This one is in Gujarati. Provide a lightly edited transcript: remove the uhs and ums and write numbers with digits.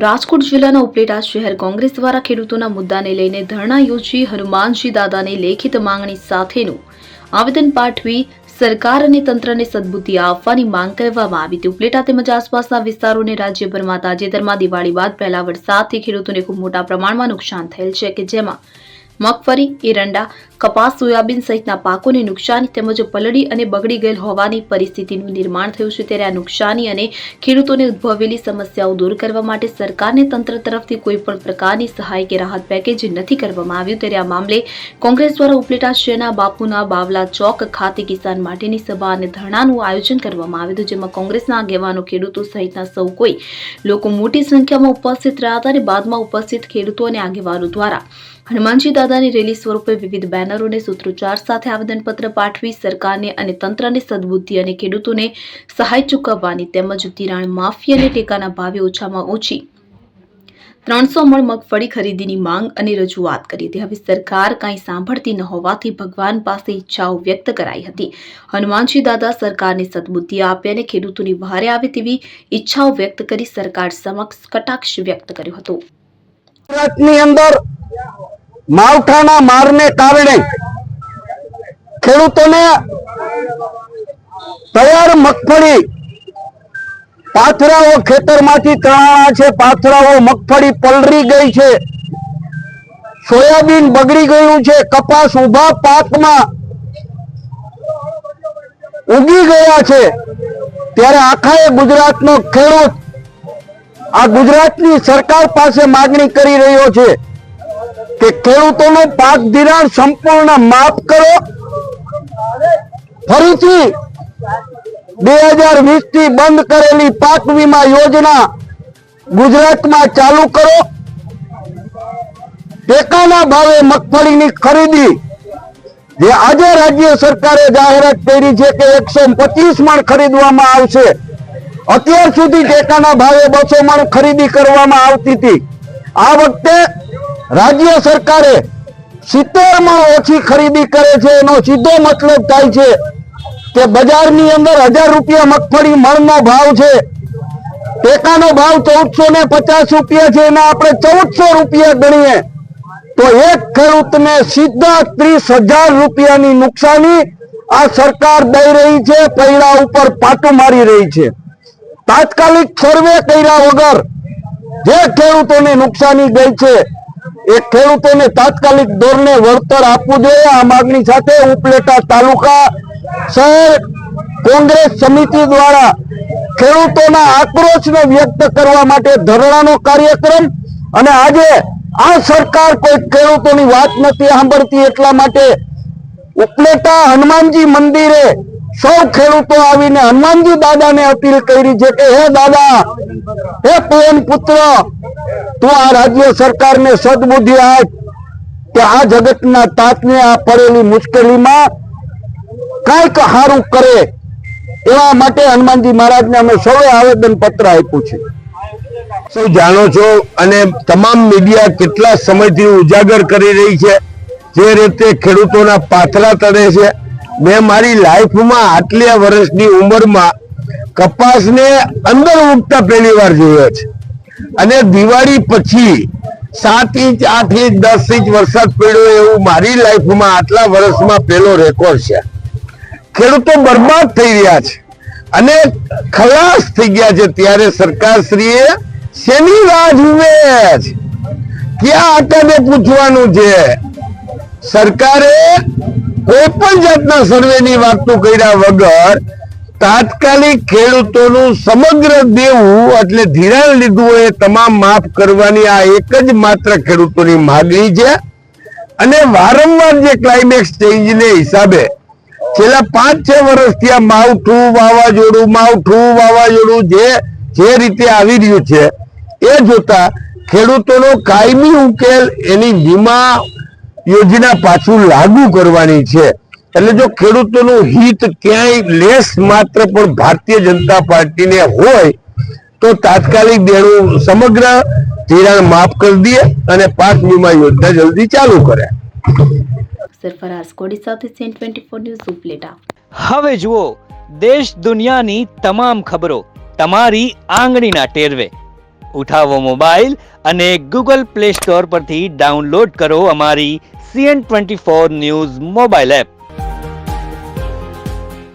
રાજકોટ જિલ્લાના ઉપલેટા શહેર કોંગ્રેસ દ્વારા ખેડૂતોના મુદ્દાને લઈને ધરણા યોજી હનુમાનજી દાદાને લેખિત માંગણી સાથેનું આવેદન પાઠવી સરકાર અને તંત્રને સદબુદ્ધિ આપવાની માંગ કરવામાં આવી હતી। ઉપલેટા તેમજ આસપાસના વિસ્તારોને રાજ્યભરમાં તાજેતરમાં દિવાળી બાદ પહેલા વરસાદથી ખેડૂતોને ખૂબ મોટા પ્રમાણમાં નુકસાન થયેલ છે કે જેમાં મગફળી, એરંડા, કપાસ, સોયાબીન સહિતના પાકોને નુકસાની તેમજ પલળી અને બગડી ગયેલ હોવાની પરિસ્થિતિનું નિર્માણ થયું છે। ત્યારે આ નુકસાની અને ખેડૂતોને ઉદ્ભવેલી સમસ્યાઓ દૂર કરવા માટે સરકારને તંત્ર તરફથી કોઈ પણ પ્રકારની સહાય કે રાહત પેકેજ નથી કરવામાં આવ્યું। ત્યારે આ મામલે કોંગ્રેસ દ્વારા ઉપલેટા શહેરના બાપુના બાવલા ચોક ખાતે કિસાન માટેની સભા અને ધરણાનું આયોજન કરવામાં આવ્યું હતું, જેમાં કોંગ્રેસના આગેવાનો, ખેડૂતો સહિતના સૌ કોઈ લોકો મોટી સંખ્યામાં ઉપસ્થિત રહ્યા હતા અને બાદમાં ઉપસ્થિત ખેડૂતો અને આગેવાનો દ્વારા હનુમાનજી દાદાની રેલી સ્વરૂપે વિવિધ બેનરો અને સૂત્રોચ્ચાર સાથે આવેદનપત્ર પાઠવી સરકારને અને તંત્રને સદબુદ્ધિ અને ખેડૂતોને સહાય ચૂકવવાની તેમજ ધિરાણ માફી અને ટેકાના ભાવે ઓછામાં ઓછી 300 મણ મગફળી ખરીદીની માંગ અને રજૂઆત કરી હતી। હવે સરકાર કાંઈ સાંભળતી ન હોવાથી ભગવાન પાસે ઈચ્છાઓ વ્યક્ત કરાઈ હતી। હનુમાનજી દાદા સરકારને સદબુદ્ધિ આપે અને ખેડૂતોની વહારે આવે તેવી ઈચ્છાઓ વ્યક્ત કરી સરકાર સમક્ષ કટાક્ષ વ્યક્ત કર્યો હતો। ગુજરાતની અંદર માવઠાના મારને કારણે ખેડૂતોને તૈયાર મગફળી પાથરાઓ ખેતરમાંથી તણાણા છે, પાથરાઓ મગફળી પલળી ગઈ છે, સોયાબીન બગડી ગયું છે, કપાસ ઉભા પાકમાં ઉગી ગયા છે। ત્યારે આખા ગુજરાતનો ખેડૂત આ ગુજરાતની સરકાર પાસે માગણી કરી રહ્યો છે કે ખેડૂતોનો પાક ધિરાણ સંપૂર્ણ માફ કરો, ફરીથી 2020 થી બંધ કરેલી પાક વીમા યોજના ગુજરાતમાં ચાલુ કરો, ટેકાના ભાવે મગફળીની ખરીદી જે આજે રાજ્ય સરકારે જાહેરાત કરી છે કે 125 મણ ખરીદવામાં આવશે, અત્યાર સુધી ટેકાના ભાવે 200 મણ ખરીદી કરવામાં આવતી હતી। આ વખતે રાજ્ય સરકારે 70 મણ ઓછી ખરીદી કરે છે। એનો સીધો મતલબ થાય છે કે બજારની અંદર 1000 રૂપિયા મગફળી મણનો ભાવ છે, ટેકાનો ભાવ 1450 રૂપિયા છે, એના આપણે 1400 રૂપિયા ગણીએ તો એક ખેડૂતને સીધા 30,000 રૂપિયાની નુકસાની આ સરકાર દઈ રહી છે, પૈડા ઉપર પાટું મારી રહી છે। તાત્કાલિક સર્વે કર્યા વગર જે ખેડૂતોને નુકસાની ગઈ છે એ ખેડૂતોને તાત્કાલિક ધોરણે વળતર આપવું જોઈએ। આ માગણી સાથે ઉપલેટા તાલુકા શહેર કોંગ્રેસ સમિતિ દ્વારા ખેડૂતોના આક્રોશને વ્યક્ત કરવા માટે ધરણાનો કાર્યક્રમ અને આજે આ સરકાર કોઈ ખેડૂતોની વાત નથી સાંભળતી એટલા માટે ઉપલેટા હનુમાનજી મંદિરે સૌ ખેડૂતો આવીને હનુમાનજી દાદાને અપીલ કરી છે કે હે દાદા, હે પવન પુત્ર, તું આ રાજ્ય સરકારને સદબુદ્ધિ આપ કે આ જગતના તાતને આ પડેલી મુશ્કેલીમાં કંઈક સારું કરે। એવા માટે હનુમાનજી મહારાજને અમે સૌએ આવેદન પત્ર આપ્યું છે। સૌ જાણો છો અને તમામ મીડિયા કેટલા સમયથી ઉજાગર કરી રહી છે જે રીતે ખેડૂતોના પાથરા તળે છે। મેં મારી લાઈફમાં આટલી વર્ષની ઉંમરમાં કપાસને અંદર ઉગતા પહેલી વાર જોયો છે અને દિવાળી પછી 7 ઇંચ 8 ઇંચ 10 ઇંચ વરસાદ પડ્યો એવું મારી લાઈફમાં આટલા વર્ષમાં પહેલો રેકોર્ડ છે। ખેડૂતો બરબાદ થઈ રહ્યા છે અને ખલાસ થઈ ગયા છે। ત્યારે સરકારશ્રીએ શેની રાહ જુએ છે? ક્યાં આટાને પૂછવાનું છે? સરકારે કોઈ પણ જાતના સર્વેની વાતો કર્યા વગર તાત્કાલિક ખેડૂતોનું સમગ્ર દેવું એટલે ધિરાણ લીધું એ તમામ માફ કરવાની આ એક જ માત્ર ખેડૂતોની માગણી છે। અને વારંવાર જે ક્લાઇમેક્સ ચેન્જને હિસાબે છેલ્લા 5-6 વર્ષથી આ માવઠું જે રીતે આવી રહ્યું છે એ જોતા ખેડૂતોનો કાયમી ઉકેલ એની વીમા યોજના પાછું લાગુ કરવાની છે। એટલે જો ખેડૂતોનું હિત ક્યાંય લેસ માત્ર પણ ભારતીય જનતા પાર્ટીને હોય તો તાત્કાલિક દેણું સમગ્ર ધિરાણ માફ કરી દે અને પાક વીમા યોજના જલ્દી ચાલુ કરે। સરફરાઝ કોડી સાથે સીએન 24 ન્યૂઝ ઉપલેટા। હવે જુઓ દેશ દુનિયાની તમામ ખબરો તમારી આંગળીના ટેરવે। ઉઠાવો મોબાઈલ અને ગૂગલ પ્લે સ્ટોર પરથી ડાઉનલોડ કરો અમારી CN24 ન્યૂઝ મોબાઈલ એપ.